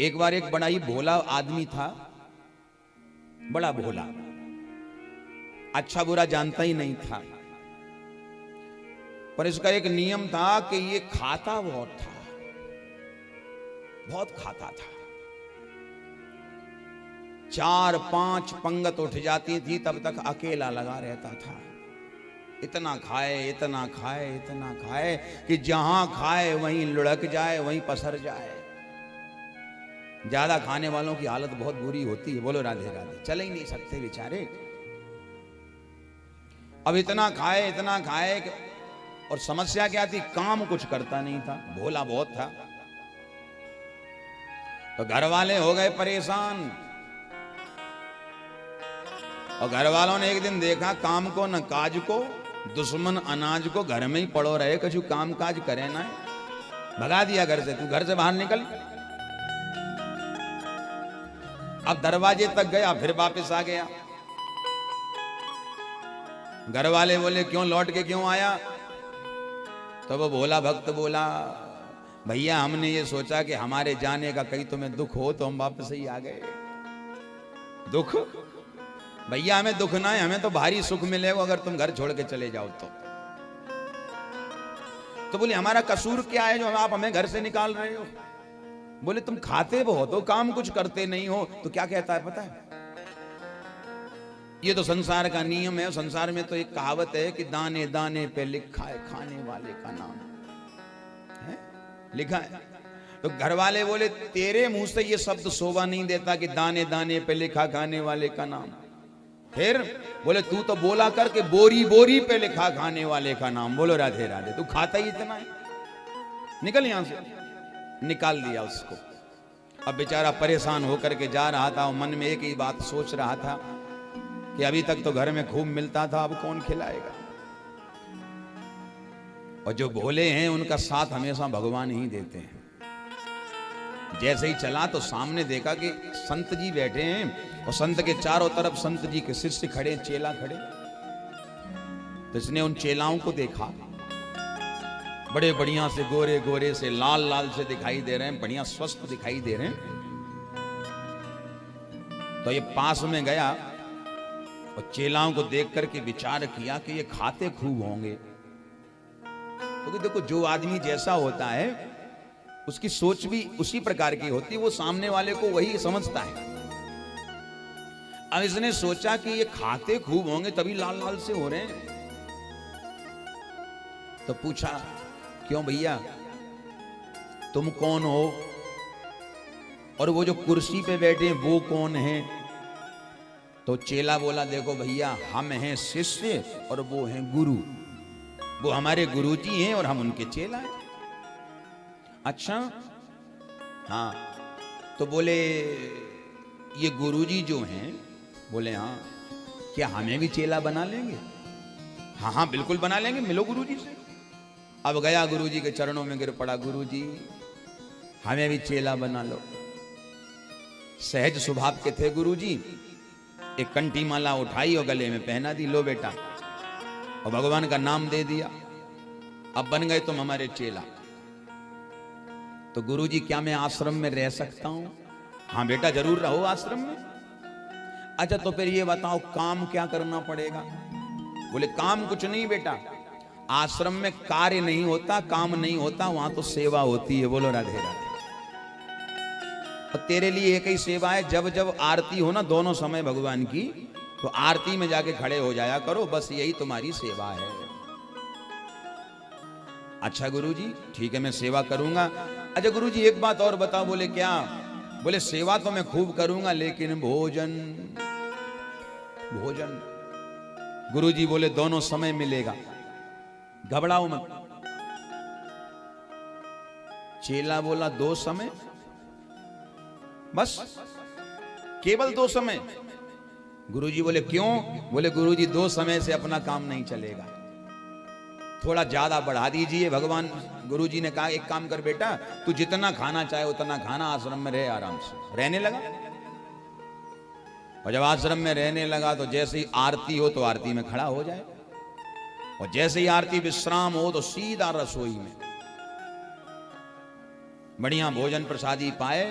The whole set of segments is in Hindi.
एक बार एक बड़ा ही भोला आदमी था, बड़ा भोला, अच्छा बुरा जानता ही नहीं था। पर इसका एक नियम था कि ये खाता बहुत था, बहुत खाता था। 4-5 पंगत उठ जाती थी तब तक अकेला लगा रहता था। इतना खाए इतना खाए इतना खाए कि जहां खाए वहीं लुढ़क जाए, वहीं पसर जाए। ज्यादा खाने वालों की हालत बहुत बुरी होती है। बोलो राधे राधे। चल ही नहीं सकते बेचारे। अब इतना खाए और समस्या क्या थी? काम कुछ करता नहीं था, भोला बहुत था। तो घर वाले हो गए परेशान, और घर वालों ने एक दिन देखा काम को न काज को, दुश्मन अनाज को, घर में ही पड़ो रहे, कछु काम काज करे ना। भगा दिया घर से, तू घर से बाहर निकल। अब दरवाजे तक गया, फिर वापस आ गया। घर वाले बोले क्यों लौट के क्यों आया? तो वो भोला भक्त बोला, भैया हमने ये सोचा कि हमारे जाने का कहीं तुम्हें दुख हो तो हम वापस ही आ गए। दुख? भैया हमें दुख ना है, हमें तो भारी सुख मिलेगा अगर तुम घर छोड़ के चले जाओ तो बोले हमारा कसूर क्या है जो आप हमें घर से निकाल रहे हो? बोले तुम खाते बहुत हो, काम कुछ करते नहीं हो। तो क्या कहता है पता है? ये तो संसार का नियम है। संसार में तो एक कहावत है कि दाने दाने पे लिखा है खाने वाले का नाम है, लिखा है। तो घर वाले बोले तेरे मुंह से ये शब्द शोभा नहीं देता कि दाने दाने पे लिखा खाने वाले का नाम। फिर बोले तू तो बोला कर के बोरी बोरी पे लिखा खाने वाले का नाम। बोलो राधे राधे। तू खाता ही इतना है, निकल यहां से। निकाल दिया उसको। अब बेचारा परेशान होकर के जा रहा था और मन में एक ही बात सोच रहा था कि अभी तक तो घर में खूब मिलता था, अब कौन खिलाएगा। और जो भोले हैं उनका साथ हमेशा भगवान ही देते हैं। जैसे ही चला तो सामने देखा कि संत जी बैठे हैं और संत के चारों तरफ संत जी के शिष्य खड़े, चेला खड़े। तो इसने उन चेलाओं को देखा, बड़े बढ़िया से गोरे गोरे से लाल लाल से दिखाई दे रहे हैं, बढ़िया स्वस्थ दिखाई दे रहे हैं। तो ये पास में गया और चेलाओं को देख करके विचार किया कि ये खाते खूब होंगे। क्योंकि देखो जो आदमी जैसा होता है उसकी सोच भी उसी प्रकार की होती है, वो सामने वाले को वही समझता है। अब इसने सोचा कि ये खाते खूब होंगे तभी लाल लाल से हो रहे हैं। तो पूछा क्यों भैया तुम कौन हो और वो जो कुर्सी पे बैठे हैं वो कौन है? तो चेला बोला देखो भैया हम हैं शिष्य और वो हैं गुरु। वो हमारे गुरुजी हैं और हम उनके चेला हैं। अच्छा हाँ। तो बोले ये गुरुजी जो हैं, बोले हाँ, क्या हमें भी चेला बना लेंगे? हाँ हाँ बिल्कुल बना लेंगे, मिलो गुरुजी से। अब गया गुरुजी के चरणों में गिर पड़ा, गुरुजी हमें भी चेला बना लो। सहज स्वभाव के थे गुरुजी। एक कंठी माला उठाई और गले में पहना दी, लो बेटा, और भगवान का नाम दे दिया। अब बन गए तुम हमारे चेला। तो गुरुजी क्या मैं आश्रम में रह सकता हूं? हाँ बेटा जरूर रहो आश्रम में। अच्छा तो फिर ये बताओ काम क्या करना पड़ेगा? बोले काम कुछ नहीं बेटा, आश्रम में कार्य नहीं होता, काम नहीं होता, वहां तो सेवा होती है। बोलो राधे राधे। और तेरे लिए एक ही सेवा है, जब जब आरती हो ना दोनों समय भगवान की, तो आरती में जाके खड़े हो जाया करो, बस यही तुम्हारी सेवा है। अच्छा गुरुजी ठीक है मैं सेवा करूंगा। अच्छा गुरुजी एक बात और बताओ। बोले क्या? बोले सेवा तो मैं खूब करूंगा लेकिन भोजन भोजन। गुरुजी बोले दोनों समय मिलेगा, घबराओ मत। चेला बोला 2 समय? बस केवल 2 समय? गुरुजी बोले क्यों? बोले गुरुजी 2 समय से अपना काम नहीं चलेगा, थोड़ा ज्यादा बढ़ा दीजिए। भगवान गुरुजी ने कहा एक काम कर बेटा, तू जितना खाना चाहे उतना खाना, आश्रम में रहे आराम से। रहने लगा। और जब आश्रम में रहने लगा तो जैसे ही आरती हो तो आरती में खड़ा हो जाए, और जैसे ही आरती विश्राम हो तो सीधा रसोई में बढ़िया भोजन प्रसादी पाए,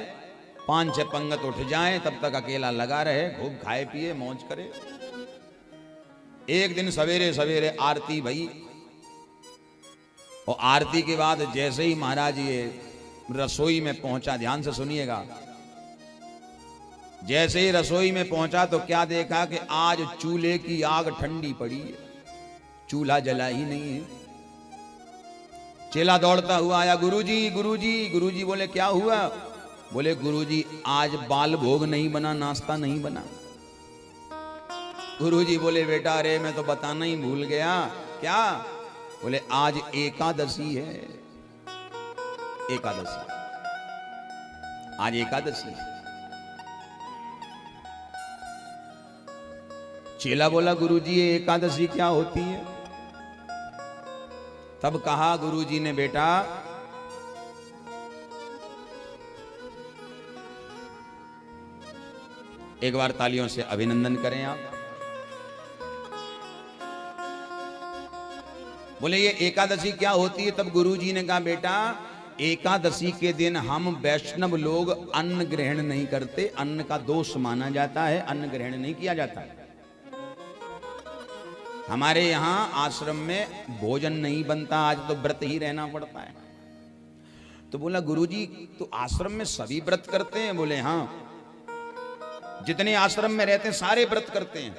5-6 पंगत उठ जाएं तब तक अकेला लगा रहे, खूब खाए पिए मौज करे। एक दिन सवेरे सवेरे आरती भई, और आरती के बाद जैसे ही महाराज ये रसोई में पहुंचा, ध्यान से सुनिएगा, जैसे ही रसोई में पहुंचा तो क्या देखा कि आज चूल्हे की आग ठंडी पड़ी है, चूल्हा जला ही नहीं है। चेला दौड़ता हुआ आया, गुरुजी गुरुजी। गुरुजी बोले क्या हुआ? बोले गुरुजी आज बाल भोग नहीं बना, नाश्ता नहीं बना। गुरुजी बोले बेटा अरे मैं तो बताना ही भूल गया। क्या? बोले आज एकादशी है, एकादशी, आज एकादशी है। चेला बोला गुरुजी ये एकादशी क्या होती है? तब कहा गुरुजी ने, बेटा एक बार तालियों से अभिनंदन करें आप। बोले ये एकादशी क्या होती है? तब गुरुजी ने कहा बेटा एकादशी के दिन हम वैष्णव लोग अन्न ग्रहण नहीं करते, अन्न का दोष माना जाता है, अन्न ग्रहण नहीं किया जाता। हमारे यहां आश्रम में भोजन नहीं बनता, आज तो व्रत ही रहना पड़ता है। तो बोला गुरुजी तो आश्रम में सभी व्रत करते हैं? बोले हाँ, जितने आश्रम में रहते हैं सारे व्रत करते हैं।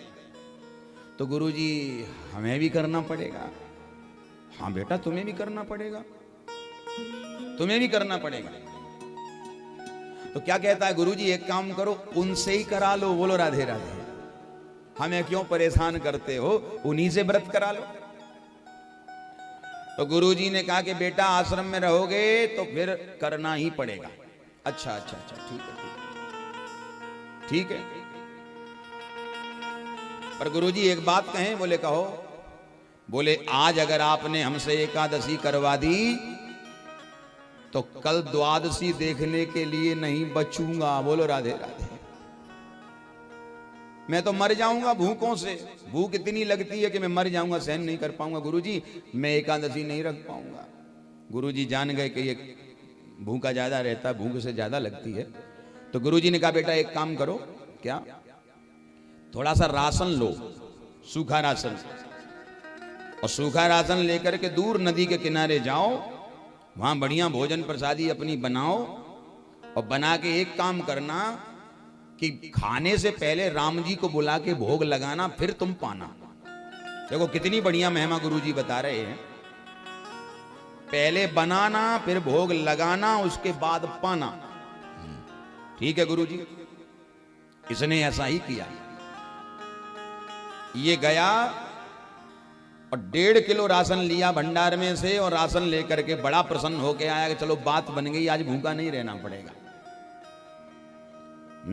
तो गुरुजी हमें भी करना पड़ेगा। हाँ बेटा तुम्हें भी करना पड़ेगा, तुम्हें भी करना पड़ेगा। तो क्या कहता है गुरुजी, एक काम करो उनसे ही करा लो। बोलो राधे राधे, हमें क्यों परेशान करते हो, उन्हीं से व्रत करा लो। तो गुरुजी ने कहा कि बेटा आश्रम में रहोगे तो फिर करना ही पड़ेगा। अच्छा अच्छा अच्छा ठीक है ठीक है। पर गुरुजी एक बात कहें? बोले कहो। बोले आज अगर आपने हमसे एकादशी करवा दी तो कल द्वादशी देखने के लिए नहीं बचूंगा। बोलो राधे राधे, मैं तो मर जाऊंगा भूखों से। भूख इतनी लगती है कि मैं मर जाऊंगा, सहन नहीं कर पाऊंगा। गुरुजी मैं एकादशी नहीं रख पाऊंगा। गुरुजी जान गए कि ये भूखा ज्यादा रहता है, भूख से ज्यादा लगती है। तो गुरुजी ने कहा बेटा एक काम करो। क्या? थोड़ा सा राशन लो, सूखा राशन, और सूखा राशन लेकर के दूर नदी के किनारे जाओ, वहां बढ़िया भोजन प्रसादी अपनी बनाओ, और बना के एक काम करना कि खाने से पहले राम जी को बुला के भोग लगाना, फिर तुम पाना। देखो कितनी बढ़िया महिमा गुरुजी बता रहे हैं। पहले बनाना, फिर भोग लगाना, उसके बाद पाना। ठीक है गुरुजी। इसने ऐसा ही किया। ये गया और 1.5 किलो राशन लिया भंडार में से, और राशन लेकर के बड़ा प्रसन्न होके आया कि चलो बात बन गई, आज भूखा नहीं रहना पड़ेगा।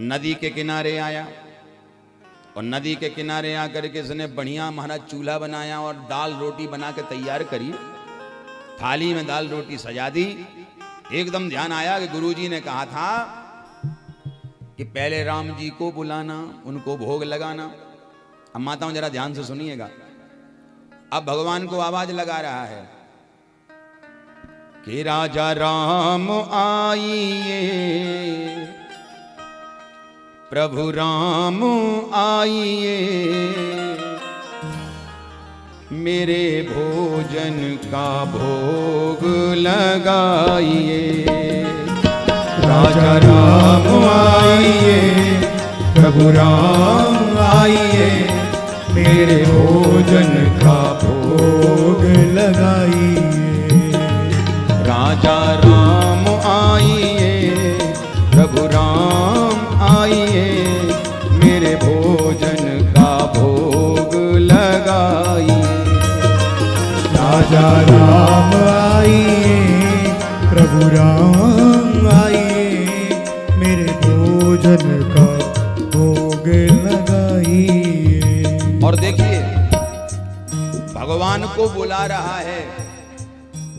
नदी के किनारे आया, और नदी के किनारे आकर के इसने बढ़िया महाराज चूल्हा बनाया और दाल रोटी बना के तैयार करी। थाली में दाल रोटी सजा दी। एकदम ध्यान आया कि गुरुजी ने कहा था कि पहले राम जी को बुलाना, उनको भोग लगाना। अब माताओं जरा ध्यान से सुनिएगा। अब भगवान को आवाज लगा रहा है कि राजा राम आइए, प्रभु राम आइए, मेरे भोजन का भोग लगाइए। राजा राम आइए, प्रभु राम आइए, मेरे भोजन का भोग लगाइए। राजा राम आइए, प्रभु राम आइए, मेरे भोजन का भोग लगाइए। राजा राम आइए, प्रभु राम आइए, मेरे भोजन का भोग लगाइए। और देखिए भगवान को बुला रहा है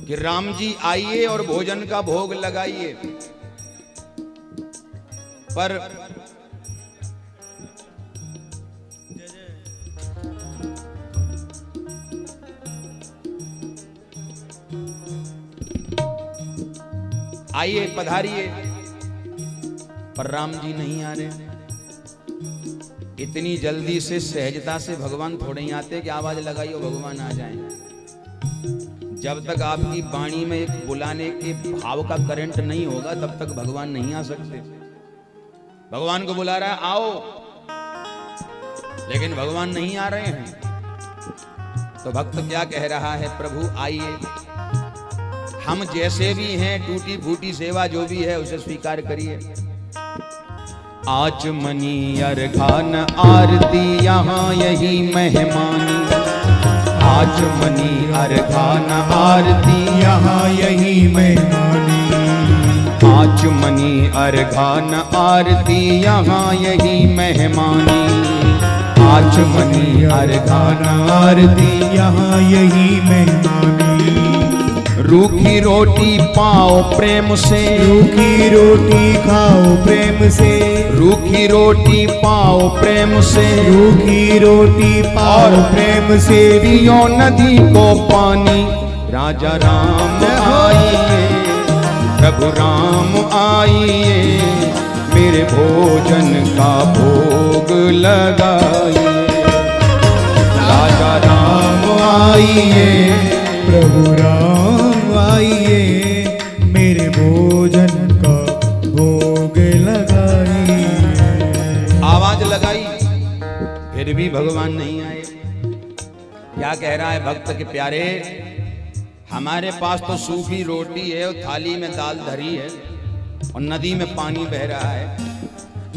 कि राम जी आइए और भोजन का भोग लगाइए। पर आइए पधारिए। पर राम जी नहीं आ रहे। इतनी जल्दी से सहजता से भगवान थोड़े ही आते कि आवाज लगाई और भगवान आ जाएं। जब तक आपकी वाणी में एक बुलाने के भाव का करंट नहीं होगा तब तक भगवान नहीं आ सकते। भगवान को बुला रहा है आओ, लेकिन भगवान नहीं आ रहे हैं। तो भक्त क्या कह रहा है, प्रभु आइए, हम जैसे भी हैं, टूटी फूटी सेवा जो भी है उसे स्वीकार करिए। आचमनी अर्घान आरती यहाँ यही मेहमानी, आचमनी अर्घान आरती यहाँ यही मेहमानी, आचमनी अर्घान आरती यहाँ यही मेहमानी, आचमनी अर्घान आरती यहाँ यही मेहमानी। रूखी रोटी पाओ प्रेम से, रूखी रोटी खाओ प्रेम से, रूखी रोटी पाओ प्रेम से, रूखी रोटी पाओ प्रेम से, पियो नदी को पानी। राजा राम आइए, प्रभु राम आइए, मेरे भोजन का भोग लगाइए। राजा राम आइए, प्रभु राम आइए, मेरे भोजन का भोग लगाइए। आवाज लगाई फिर भी भगवान नहीं आए। क्या कह रहा है भक्त के प्यारे, हमारे पास तो सूखी रोटी है और थाली में दाल धरी है और नदी में पानी बह रहा है।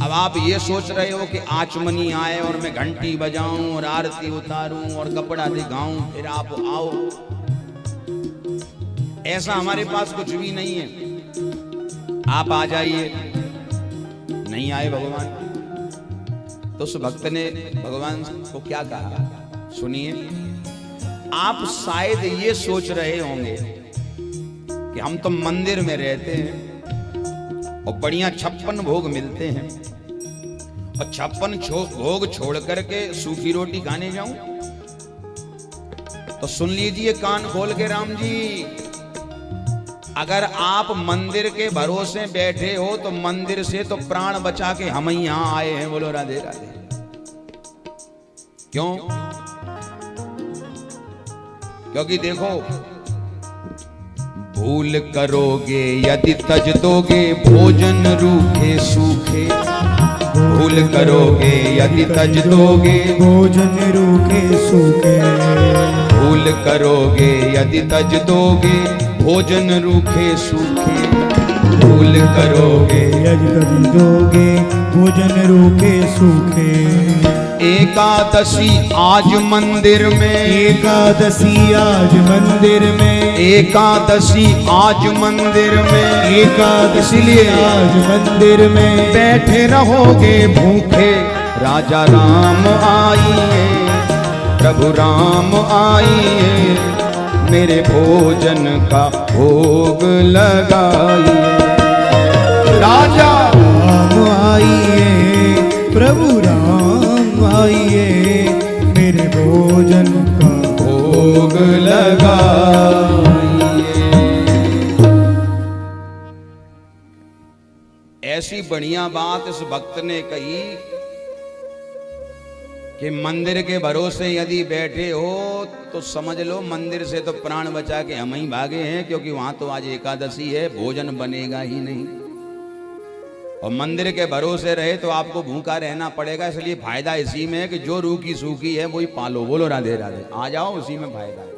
अब आप ये सोच रहे हो कि आचमनी आए और मैं घंटी बजाऊं और आरती उतारूं और कपड़ा दिखाऊं फिर आप आओ। ऐसा हमारे पास कुछ भी नहीं है, आप आ जाइए। नहीं आए भगवान। तो उस भक्त ने भगवान को क्या कहा सुनिए। आप शायद ये सोच रहे होंगे कि हम तो मंदिर में रहते हैं और बढ़िया 56 भोग मिलते हैं और 56 भोग छोड़ करके सूखी रोटी खाने जाऊं। तो सुन लीजिए कान खोल के राम जी, अगर आप मंदिर के भरोसे बैठे हो तो मंदिर से तो प्राण बचा के हम ही यहां आए हैं। बोलो राधे राधे। क्यों? क्योंकि देखो, भूल करोगे यदि तज दोगे भोजन रूखे सूखे, भूल करोगे यदि तज दोगे भोजन रूखे सूखे, भूल करोगे यदि तज दोगे भोजन रूखे सूखे, भूल करोगे यदि तज दोगे भोजन रूखे सूखे। एकादशी आज मंदिर में, एकादशी आज मंदिर में, एकादशी आज मंदिर में, एकादशी इसलिए आज मंदिर में बैठे रहोगे भूखे। राजा राम आइए, प्रभु राम आइए, मेरे भोजन का भोग लगाइए। राजा राम आइए, प्रभु राम आइए, मेरे भोजन का भोग लगाइए। ऐसी बढ़िया बात इस भक्त ने कही कि मंदिर के भरोसे यदि बैठे हो तो समझ लो मंदिर से तो प्राण बचा के हम ही भागे हैं, क्योंकि वहां तो आज एकादशी है, भोजन बनेगा ही नहीं। और मंदिर के भरोसे रहे तो आपको भूखा रहना पड़ेगा। इसलिए फायदा इसी में है कि जो रूखी सूखी है वही पालो। बोलो राधे राधे। आ जाओ, उसी में फायदा है।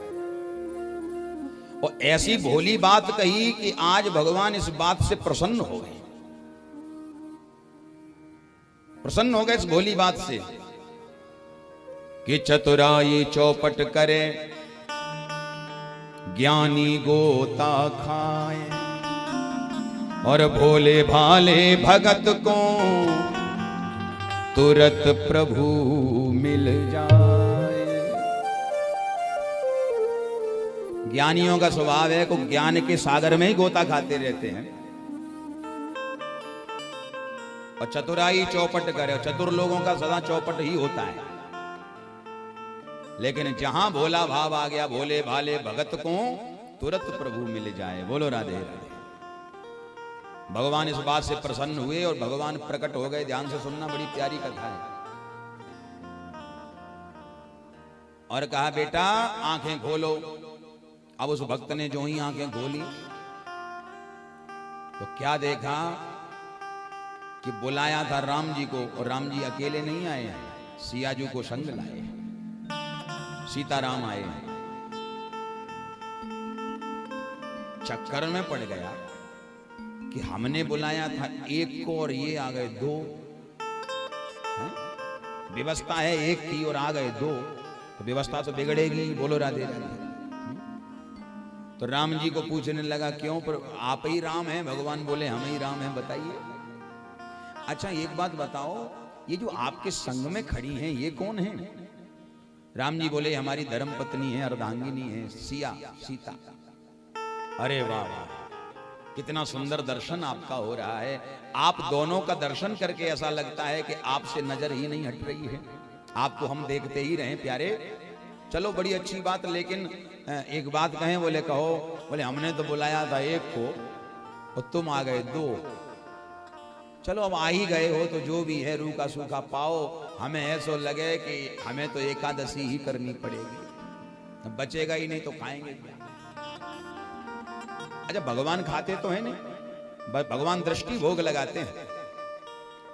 और ऐसी भोली बात कही कि आज भगवान इस बात से प्रसन्न हो गए, प्रसन्न हो गए इस भोली बात से कि चतुराई चौपट करे ज्ञानी गोता खाए और भोले भाले भगत को तुरंत प्रभु मिल जाए। ज्ञानियों का स्वभाव है कि ज्ञान के सागर में ही गोता खाते रहते हैं। और चतुराई चौपट करे, चतुर लोगों का सदा चौपट ही होता है। लेकिन जहां भोला भाव आ गया, भोले भाले भगत को तुरंत प्रभु मिल जाए। बोलो राधे राधे। भगवान इस बात से प्रसन्न हुए और भगवान प्रकट हो गए। ध्यान से सुनना, बड़ी प्यारी कथा है। और कहा बेटा आंखें खोलो। अब उस भक्त ने जो ही आंखें खोली तो क्या देखा कि बुलाया था राम जी को, और राम जी अकेले नहीं आए हैं, सियाजू को संग लाए, सीताराम आए हैं। चक्कर में पड़ गया कि हमने बुलाया था एक को और ये आ गए दो। व्यवस्था है एक की और आ गए दो, तो व्यवस्था तो बिगड़ेगी। बोलो राधे राधे। तो राम जी को पूछने लगा क्यों, पर आप ही राम हैं? भगवान बोले हम ही राम हैं। बताइए। अच्छा एक बात बताओ, ये जो आपके संग में खड़ी हैं ये कौन है? राम जी बोले हमारी धर्म पत्नी है, अर्धांगिनी है, सीता। अरे वाह वाह, कितना सुंदर दर्शन आपका हो रहा है। आप दोनों का दर्शन करके ऐसा लगता है कि आपसे नजर ही नहीं हट रही है, आपको हम देखते ही रहे प्यारे। चलो बड़ी अच्छी बात, लेकिन एक बात कहें? बोले कहो। बोले हमने तो बुलाया था एक को और तुम आ गए दो। चलो अब आ ही गए हो तो जो भी है रूखा सूखा पाओ। हमें ऐसा लगे कि हमें तो एकादशी ही करनी पड़ेगी, बचेगा ही नहीं तो खाएंगे क्या? अच्छा भगवान खाते तो है नहीं, भगवान दृष्टि भोग लगाते हैं।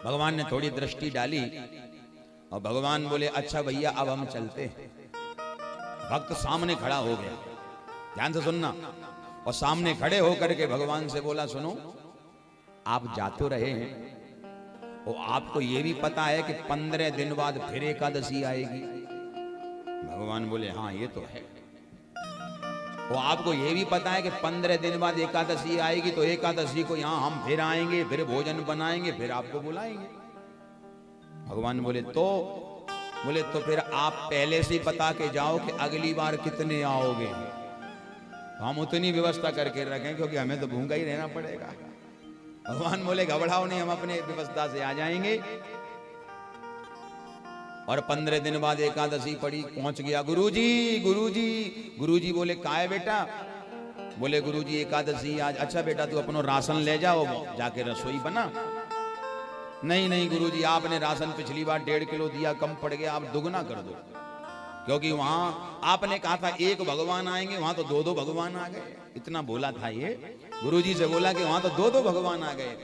भगवान ने थोड़ी दृष्टि डाली और भगवान बोले अच्छा भैया अब हम चलते हैं। भक्त सामने खड़ा हो गया, ध्यान से सुनना, और सामने खड़े होकर के भगवान से बोला सुनो, आप जा तो रहे हैं और आपको यह भी पता है कि 15 दिन बाद फिर एकादशी आएगी? भगवान बोले हाँ ये तो है। वो आपको यह भी पता है कि 15 दिन बाद एकादशी आएगी, तो एकादशी को यहां हम फिर आएंगे, फिर भोजन बनाएंगे, फिर आपको बुलाएंगे। भगवान बोले तो फिर आप पहले से बता के जाओ कि अगली बार कितने आओगे, हम उतनी व्यवस्था करके रखें, क्योंकि हमें तो भूखा ही रहना पड़ेगा। भगवान बोले घबराओ नहीं, हम अपने व्यवस्था से आ जाएंगे। और 15 दिन बाद एकादशी पड़ी, पहुंच गया गुरुजी बोले का है बेटा? बोले गुरुजी एकादशी आज। अच्छा बेटा तू अपनो राशन ले जाओ, जाके रसोई बना। नहीं गुरुजी आपने राशन पिछली बार 1.5 किलो दिया, कम पड़ गया, आप दुगना कर दो, क्योंकि वहां आपने कहा था एक भगवान आएंगे, वहां तो 2 भगवान आ गए। इतना बोला था ये, गुरुजी से बोला कि वहां तो 2 भगवान आ गए।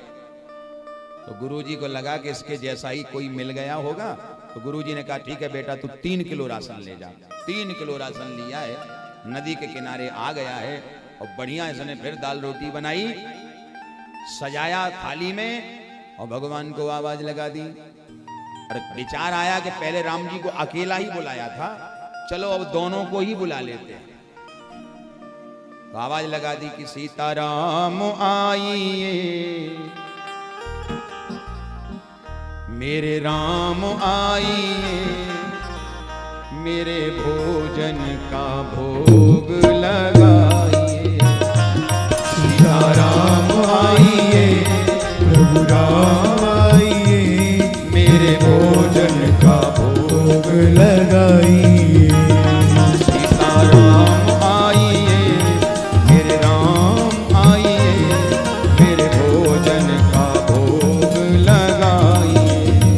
तो गुरुजी को लगा कि इसके जैसा ही कोई मिल गया होगा, तो गुरुजी ने कहा ठीक है बेटा तू 3 किलो राशन ले जा। 3 किलो राशन लिया है, नदी के किनारे आ गया है और बढ़िया इसने फिर दाल रोटी बनाई, सजाया थाली में और भगवान को आवाज लगा दी। और विचार आया कि पहले राम जी को अकेला ही बुलाया था, चलो अब दोनों को ही बुला लेते हैं। तो आवाज लगा दी कि सीताराम आइए, मेरे राम आइए, मेरे भोजन का भोग लगाइए। सीताराम आइए, प्रभु राम आइए, मेरे भोजन का भोग लगाइए। सीताराम आइए, मेरे राम आइए, मेरे भोजन का भोग लगाइए।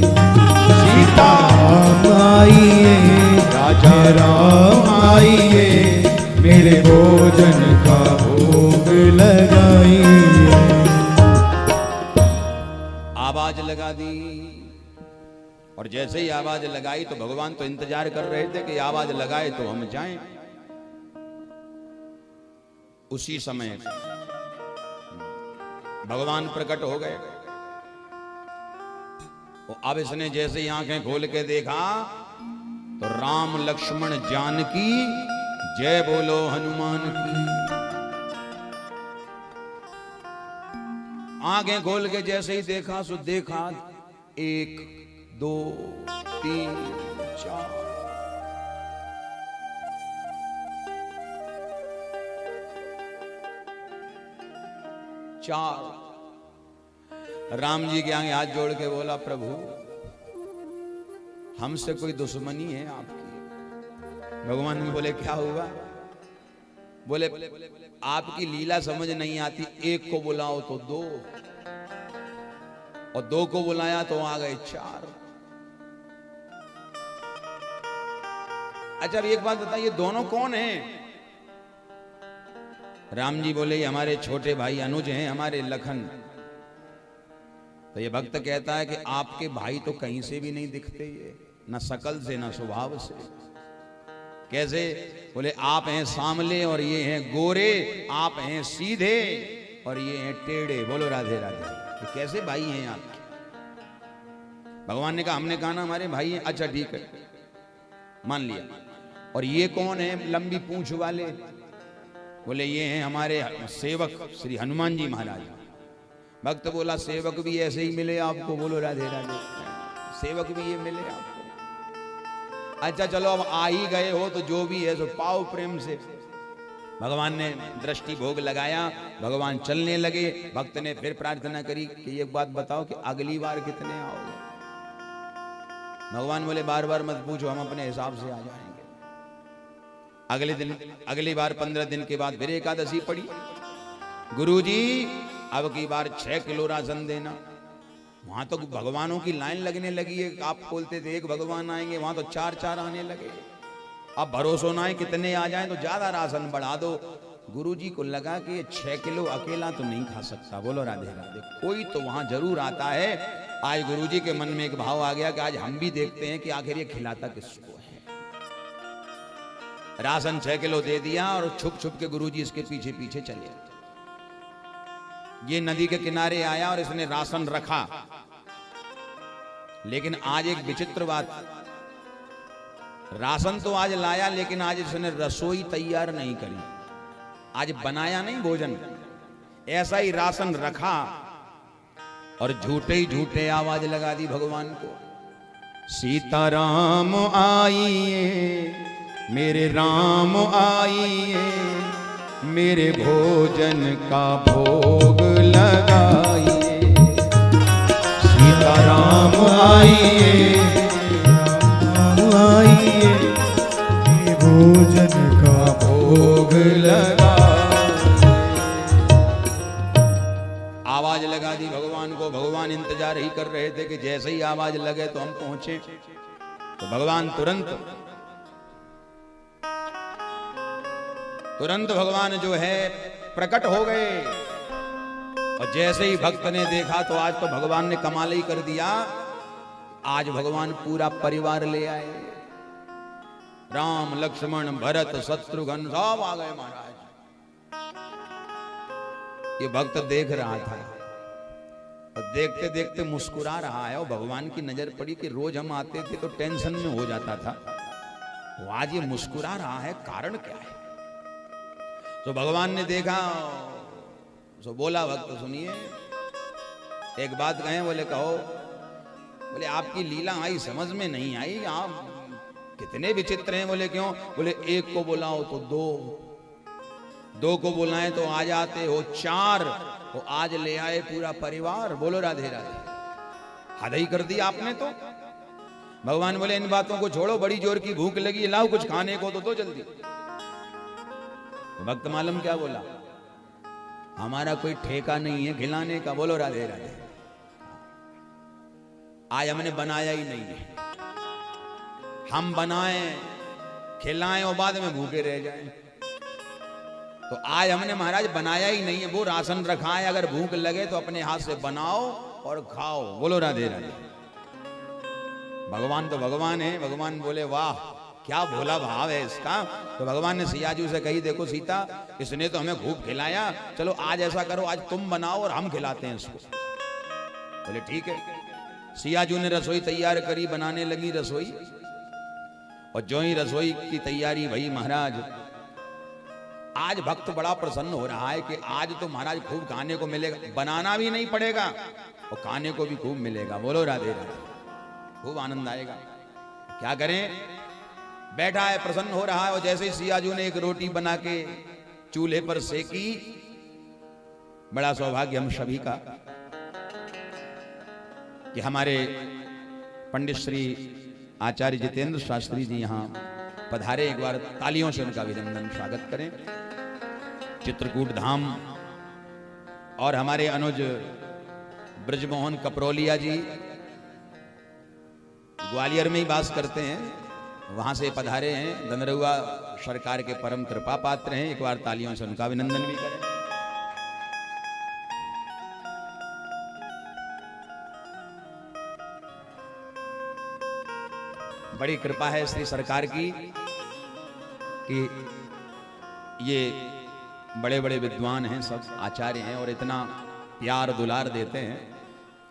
सीताराम आइए, राजा राम आइए, मेरे भोजन का भोग लगाइए। आवाज लगा दी, और जैसे ही आवाज लगाई तो भगवान तो इंतजार कर रहे थे कि आवाज लगाए तो हम जाएं। उसी समय भगवान प्रकट हो गए। अब इसने जैसे ही आंखें खोल के देखा तो राम लक्ष्मण जानकी जय बोलो हनुमान की। आंखें खोल के जैसे ही देखा सो देखा 1 2 3 4 4। राम जी के आगे हाथ जोड़ के बोला प्रभु हमसे कोई दुश्मनी है आपकी? भगवान ने बोले क्या हुआ? बोले आपकी लीला समझ नहीं आती, 1 को बुलाओ तो 2, और 2 को बुलाया तो आ गए 4। अच्छा, अब एक बात बताइए, दोनों कौन हैं? राम जी बोले, ये हमारे छोटे भाई अनुज हैं, हमारे लखन। तो ये भक्त कहता है कि आपके भाई तो कहीं से भी नहीं दिखते, ये ना शकल से ना स्वभाव से। कैसे? बोले, आप हैं सांवले और ये हैं गोरे, आप हैं सीधे और ये हैं टेढ़े। बोलो राधे राधे। तो कैसे भाई हैं आपके? भगवान ने कहा, हमने कहा ना हमारे भाई हैं। अच्छा ठीक है, मान लिया। और ये कौन है लंबी पूंछ वाले? बोले, ये हैं हमारे सेवक श्री हनुमान जी महाराज। भक्त बोला, सेवक भी ऐसे ही मिले आपको? बोलो राधे राधे। सेवक भी ये मिले आपको? अच्छा चलो, अब आ ही गए हो तो जो भी है सो पाओ प्रेम से। भगवान ने दृष्टि भोग लगाया, भगवान चलने लगे। भक्त ने फिर प्रार्थना करी कि एक बात बताओ कि अगली बार कितने आओगे? भगवान बोले, बार बार मत पूछो, हम अपने हिसाब से आ जाएंगे। अगली बार 15 दिन के बाद फिर एकादशी पड़ी। गुरुजी अब की बार 6 किलो राशन देना। वहां तो भगवानों की लाइन लगने लगी है। आप बोलते थे 1 भगवान आएंगे, वहां तो 4-4 आने लगे। अब भरोसा ना है कितने आ जाए तो ज्यादा राशन बढ़ा दो। गुरुजी को लगा कि ये 6 किलो अकेला तो नहीं खा सकता। बोलो राधे राधे। कोई तो वहां जरूर आता है। आज गुरुजी के मन में एक भाव आ गया कि आज हम भी देखते हैं कि आखिर ये खिलाता किसको है। राशन 6 किलो दे दिया और छुप छुप के गुरुजी इसके पीछे पीछे चले। ये नदी के किनारे आया और इसने राशन रखा। लेकिन आज एक विचित्र बात, राशन तो आज लाया लेकिन आज इसने रसोई तैयार नहीं करी। आज बनाया नहीं भोजन, ऐसा ही राशन रखा और झूठे ही झूठे आवाज लगा दी भगवान को, सीताराम आइए मेरे राम आइए, मेरे भोजन का भोग लगाइए। सीताराम आइए, राम आइए, मेरे भोजन का भोग लगाइए। आवाज लगा दी भगवान को। भगवान इंतजार ही कर रहे थे कि जैसे ही आवाज लगे तो हम पहुंचे। तो भगवान तुरंत भगवान जो है प्रकट हो गए। और जैसे ही भक्त ने देखा तो आज तो भगवान ने कमाल ही कर दिया। आज भगवान पूरा परिवार ले आए। राम लक्ष्मण भरत शत्रुघ्न सब आ गए महाराज। ये भक्त देख रहा था और देखते देखते मुस्कुरा रहा है। और भगवान की नजर पड़ी कि रोज हम आते थे तो टेंशन में हो जाता था, वो आज ये मुस्कुरा रहा है, कारण क्या है? तो भगवान ने देखा तो बोला, भक्त सुनिए एक बात कहें? बोले कहो। बोले आपकी लीला आई समझ में नहीं आई, आप कितने विचित्र हैं। बोले क्यों? बोले 1 को बुलाओ तो 2 को बुलाएं तो आ जाते हो 4, तो आज ले आए पूरा परिवार। बोलो राधे राधे। हद ही कर दी आपने तो। भगवान बोले इन बातों को छोड़ो, बड़ी जोर की भूख लगी, लाओ कुछ खाने को तो दो जल्दी। भक्त मालूम क्या बोला? हमारा कोई ठेका नहीं है खिलाने का। बोलो राधे राधे। आज हमने बनाया ही नहीं है। हम बनाएं खिलाएं और बाद में भूखे रह जाएं। तो आज हमने महाराज बनाया ही नहीं है। वो राशन रखा है, अगर भूख लगे तो अपने हाथ से बनाओ और खाओ। बोलो राधे राधे। भगवान तो भगवान है। भगवान बोले वाह क्या भोला भाव है इसका। तो भगवान ने सियाजू से कही, देखो सीता, इसने तो हमें खूब खिलाया, चलो आज ऐसा करो, आज तुम बनाओ और हम खिलाते हैं इसको। बोले ठीक है। सियाजू ने रसोई तैयार करी, बनाने लगी रसोई। और जो ही रसोई की तैयारी भई महाराज, आज भक्त बड़ा प्रसन्न हो रहा है कि आज तो महाराज खूब खाने को मिलेगा, बनाना भी नहीं पड़ेगा और खाने को भी खूब मिलेगा। बोलो राधे राधे। खूब आनंद आएगा। क्या करें, बैठा है प्रसन्न हो रहा है। और जैसे ही सियाजू ने एक रोटी बना के चूल्हे पर सेकी, बड़ा सौभाग्य हम सभी का कि हमारे पंडित श्री आचार्य जितेंद्र शास्त्री जी यहां पधारे। एक बार तालियों से उनका अभिनंदन स्वागत करें। चित्रकूट धाम और हमारे अनुज ब्रजमोहन कपरोलिया जी ग्वालियर में ही वास करते हैं, वहां से पधारे हैं। दनरुआ सरकार के परम कृपा पात्र हैं। एक बार तालियों से उनका अभिनंदन भी करें। बड़ी कृपा है श्री सरकार की कि ये बड़े बड़े विद्वान हैं, सब आचार्य हैं और इतना प्यार दुलार देते हैं,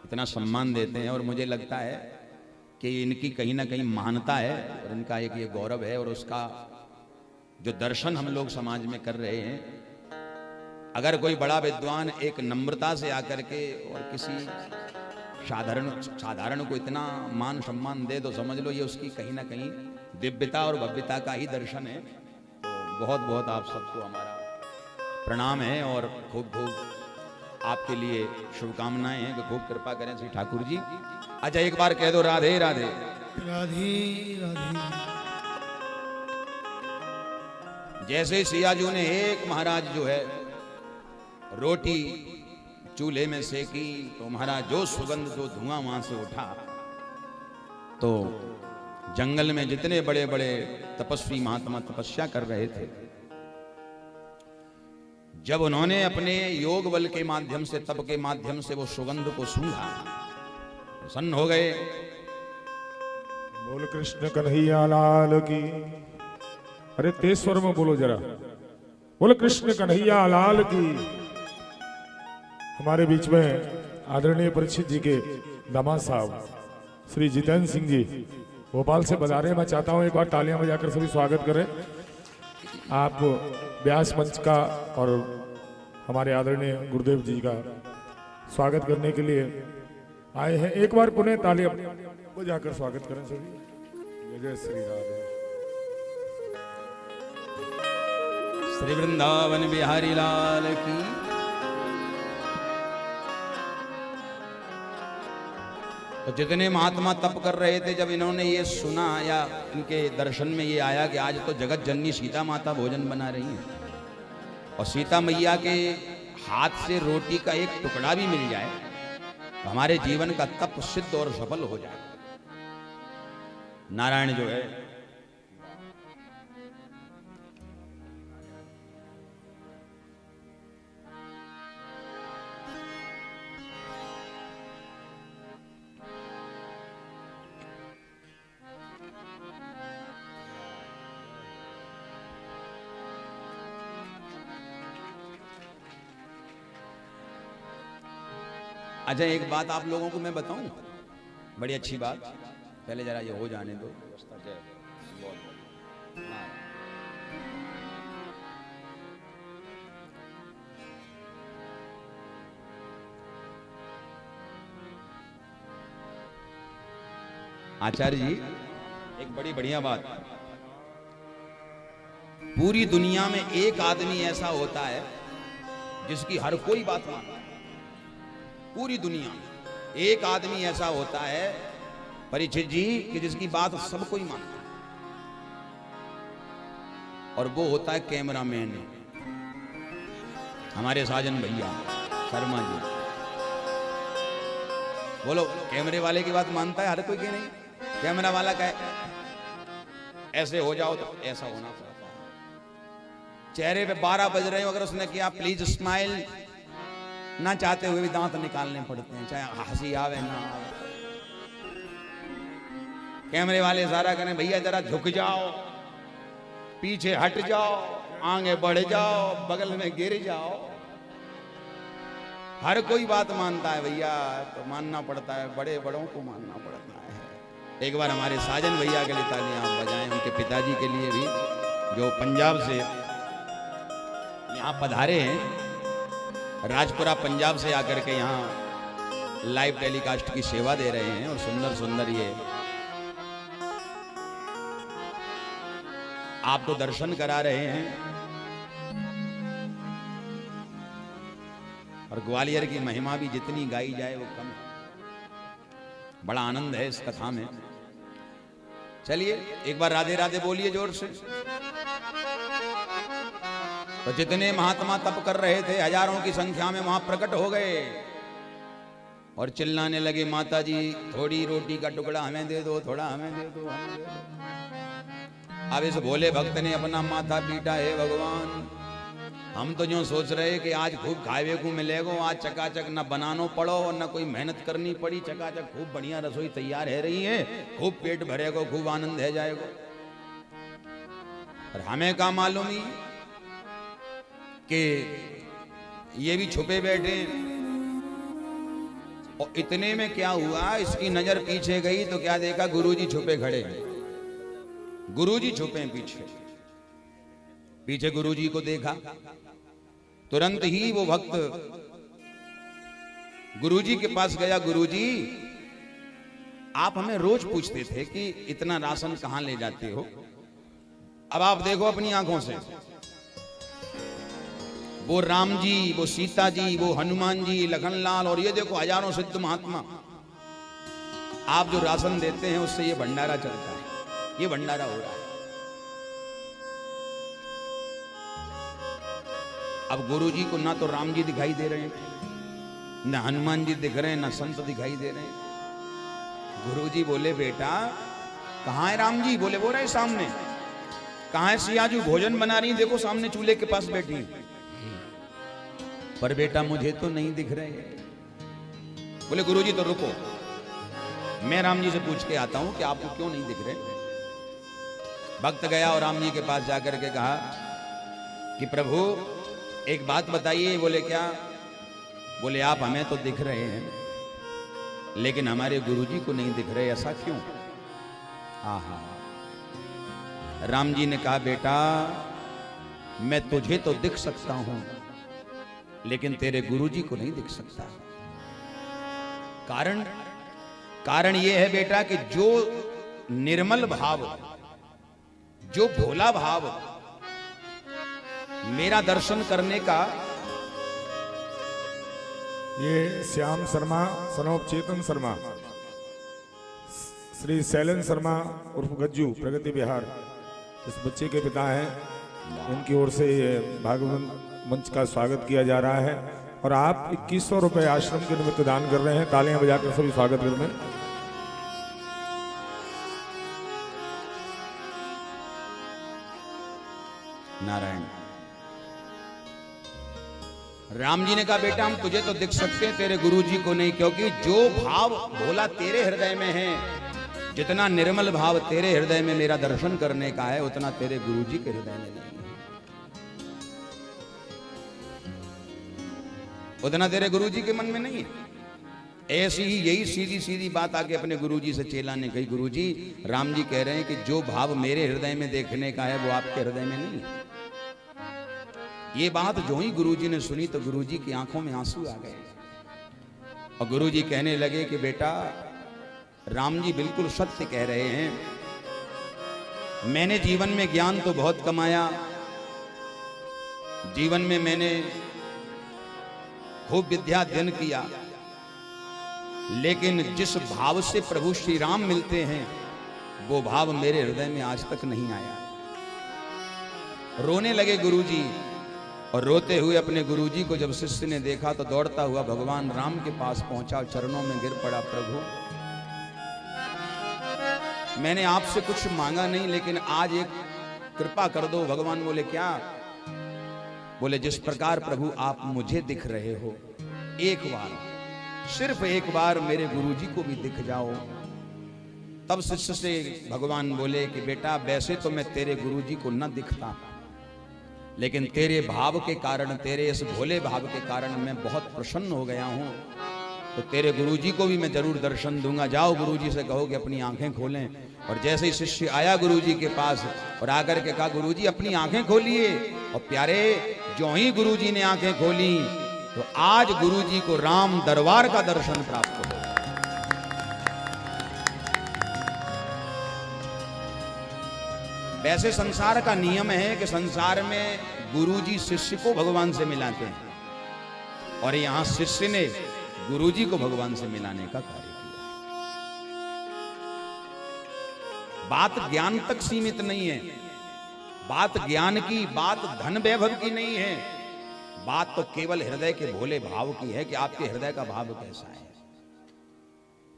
इतना सम्मान देते हैं। और मुझे लगता है कि इनकी कहीं ना कहीं महानता है और इनका एक ये गौरव है। और उसका जो दर्शन हम लोग समाज में कर रहे हैं, अगर कोई बड़ा विद्वान एक नम्रता से आकर के और किसी साधारण को इतना मान सम्मान दे, तो समझ लो ये उसकी कहीं ना कहीं दिव्यता और भव्यता का ही दर्शन है। तो बहुत बहुत आप सबको हमारा प्रणाम है और खूब खूब आपके लिए शुभकामनाएं हैं कि खूब कृपा करें श्री ठाकुर जी। अच्छा एक बार कह दो राधे राधे। राधे राधे। जैसे सियाजू ने एक महाराज जो है रोटी चूल्हे में सेकी, तो महाराज जो सुगंध जो धुआं वहां से उठा, तो जंगल में जितने बड़े बड़े तपस्वी महात्मा तपस्या कर रहे थे, जब उन्होंने अपने योग बल के माध्यम से, तप के माध्यम से वो सुगंध को सूंघा, प्रसन्न हो गए। बोल कृष्ण कन्हैया लाल की। अरे तेज स्वर में बोलो जरा। बोल कृष्ण कन्हैया लाल की। हमारे बीच में आदरणीय परीक्षित जी के दामाद साहब श्री जितेंद्र सिंह जी भोपाल से पधारे। मैं चाहता हूं एक बार तालियां बजाकर सभी स्वागत करें। आप व्यास मंच का और हमारे आदरणीय गुरुदेव जी का स्वागत करने के लिए आए हैं। एक बार पुनः तालियां बजाकर स्वागत करें सभी। जय श्री राधे। श्री वृंदावन बिहारी लाल की। तो जितने महात्मा तप कर रहे थे, जब इन्होंने ये सुना या इनके दर्शन में ये आया कि आज तो जगत जननी सीता माता भोजन बना रही हैं और सीता मैया के हाथ से रोटी का एक टुकड़ा भी मिल जाए तो हमारे जीवन का तप सिद्ध और सफल हो जाए। नारायण जो है अच्छा एक बात आप लोगों को मैं बताऊं, बड़ी अच्छी बात। पहले जरा ये हो जाने दो। आचार्य जी एक बड़ी बढ़िया बात, पूरी दुनिया में एक आदमी ऐसा होता है जिसकी हर कोई बात मानता है। पूरी दुनिया में एक आदमी ऐसा होता है परीक्षित जी कि जिसकी बात सब कोई मानता है, और वो होता है कैमरामैन, हमारे साजन भैया शर्मा जी। बोलो, कैमरे वाले की बात मानता है हर कोई की नहीं? कैमरा वाला का ऐसे हो जाओ तो ऐसा होना पड़ता है। चेहरे पे 12 बज रहे हो, अगर उसने किया प्लीज स्माइल, ना चाहते हुए भी दांत निकालने पड़ते हैं, चाहे हंसी आवे ना आवे। कैमरे वाले इशारा करें भैया जरा झुक जाओ, पीछे हट जाओ, आगे बढ़ जाओ, बगल में गिर जाओ। हर कोई बात मानता है भैया, तो मानना पड़ता है, बड़े बड़ों को मानना पड़ता है। एक बार हमारे साजन भैया के लिए तालियां आप बजाएं, उनके पिताजी के लिए भी जो पंजाब से यहाँ पधारे हैं, राजपुरा पंजाब से आकर के यहाँ लाइव टेलीकास्ट की सेवा दे रहे हैं और सुंदर सुंदर ये आपको दर्शन करा रहे हैं। और ग्वालियर की महिमा भी जितनी गाई जाए वो कम है। बड़ा आनंद है इस कथा में। चलिए एक बार राधे राधे बोलिए जोर से। तो जितने महात्मा तप कर रहे थे हजारों की संख्या में वहां प्रकट हो गए। और चिल्लाने लगे, माता जी थोड़ी रोटी का टुकड़ा हमें दे दो, थोड़ा हमें दे दो, हमें दे दो। अब इस भोले भक्त ने अपना माथा पीटा, है भगवान हम तो जो सोच रहे कि आज खूब खावे को मिलेगा, आज चकाचक न बनानो पड़ो और न कोई मेहनत करनी पड़ी, चकाचक खूब बढ़िया रसोई तैयार है रही है, खूब पेट भरेगा, खूब आनंद है जाएगा। और हमें क्या मालूम ही कि ये भी छुपे बैठे। और इतने में क्या हुआ, इसकी नजर पीछे गई तो क्या देखा, गुरुजी छुपे खड़े हैं। गुरुजी छुपे पीछे, पीछे गुरुजी को देखा। तुरंत ही वो भक्त गुरुजी के पास गया, गुरुजी आप हमें रोज पूछते थे कि इतना राशन कहां ले जाते हो, अब आप देखो अपनी आंखों से, वो राम जी, वो सीता जी, वो हनुमान जी, लखनलाल और ये देखो हजारों सिद्ध महात्मा, आप जो राशन देते हैं उससे ये भंडारा चलता है, ये भंडारा हो रहा है। अब गुरुजी को ना तो राम जी दिखाई दे रहे हैं, ना हनुमान जी दिख रहे हैं, ना संत दिखाई दे रहे हैं। गुरुजी बोले, बेटा कहां है राम जी? बोले वो रहे सामने। कहां है सियाजू? भोजन बना रही, देखो सामने चूल्हे के पास बैठी। पर बेटा मुझे तो नहीं दिख रहे। बोले गुरुजी तो रुको, मैं राम जी से पूछ के आता हूं कि आपको क्यों नहीं दिख रहे। भक्त गया और राम जी के पास जाकर के कहा कि प्रभु एक बात बताइए। बोले क्या? बोले आप हमें तो दिख रहे हैं लेकिन हमारे गुरुजी को नहीं दिख रहे, ऐसा क्यों? आहा। राम जी ने कहा, बेटा मैं तुझे तो दिख सकता हूं लेकिन तेरे गुरुजी को नहीं दिख सकता। कारण यह है बेटा कि जो निर्मल भाव, जो भोला भाव मेरा दर्शन करने का। ये श्याम शर्मा सनोप चेतन शर्मा, श्री शैलन शर्मा उर्फ गज्जू, प्रगति बिहार, इस बच्चे के पिता हैं। उनकी ओर से भागवत मंच का स्वागत किया जा रहा है और आप 2100 रुपए आश्रम के निमित्त दान कर रहे हैं। तालियां बजाकर सभी स्वागत कर रहे हैं। नारायण। राम जी ने कहा, बेटा हम तुझे तो दिख सकते हैं, तेरे गुरुजी को नहीं, क्योंकि जो भाव भोला तेरे हृदय में है, जितना निर्मल भाव तेरे हृदय में मेरा दर्शन करने का है, उतना तेरे गुरुजी के हृदय में नहीं है, उतना तेरे गुरुजी के मन में नहीं है। ऐसी ही यही सीधी सीधी बात आके अपने गुरुजी से चेला ने कही, गुरुजी राम जी कह रहे हैं कि जो भाव मेरे हृदय में देखने का है वो आपके हृदय में नहीं है। ये बात जो ही गुरुजी ने सुनी तो गुरुजी की आंखों में आंसू आ गए और गुरुजी कहने लगे कि बेटा राम जी बिल्कुल सत्य कह रहे हैं। मैंने जीवन में ज्ञान तो बहुत कमाया, जीवन में मैंने खूब विद्या अध्ययन किया, लेकिन जिस भाव से प्रभु श्री राम मिलते हैं वो भाव मेरे हृदय में आज तक नहीं आया। रोने लगे गुरुजी और रोते हुए अपने गुरुजी को जब शिष्य ने देखा तो दौड़ता हुआ भगवान राम के पास पहुंचा, चरणों में गिर पड़ा, प्रभु मैंने आपसे कुछ मांगा नहीं लेकिन आज एक कृपा कर दो। भगवान बोले क्या? बोले जिस प्रकार प्रभु आप मुझे दिख रहे हो, एक बार, सिर्फ एक बार मेरे गुरुजी को भी दिख जाओ। तब शिष्य से भगवान बोले कि बेटा वैसे तो मैं तेरे गुरुजी को न दिखता, लेकिन तेरे भाव के कारण, तेरे इस भोले भाव के कारण मैं बहुत प्रसन्न हो गया हूं, तो तेरे गुरुजी को भी मैं जरूर दर्शन दूंगा। जाओ गुरुजी से कहो कि अपनी आंखें खोलें। और जैसे ही शिष्य आया गुरुजी के पास और आकर के कहा, गुरुजी अपनी आंखें खोलिए। और प्यारे जो ही गुरुजी ने आंखें खोली तो आज गुरुजी को राम दरबार का दर्शन प्राप्त हो। वैसे संसार का नियम है कि संसार में गुरुजी शिष्य को भगवान से मिलाते हैं और यहां शिष्य ने गुरुजी को भगवान से मिलाने का कार्य किया। बात ज्ञान तक सीमित नहीं है, बात ज्ञान की, बात धन वैभव की नहीं है, बात तो केवल हृदय के भोले भाव की है कि आपके हृदय का भाव कैसा है।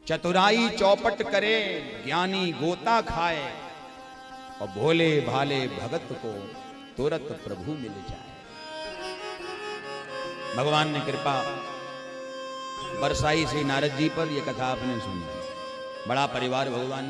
चतुराई चौपट करे, ज्ञानी गोता खाए, और भोले भाले भगत को तुरंत प्रभु मिल जाए। भगवान ने कृपा बरसाई से नारद जी पर। यह कथा आपने सुनी। बड़ा परिवार भगवान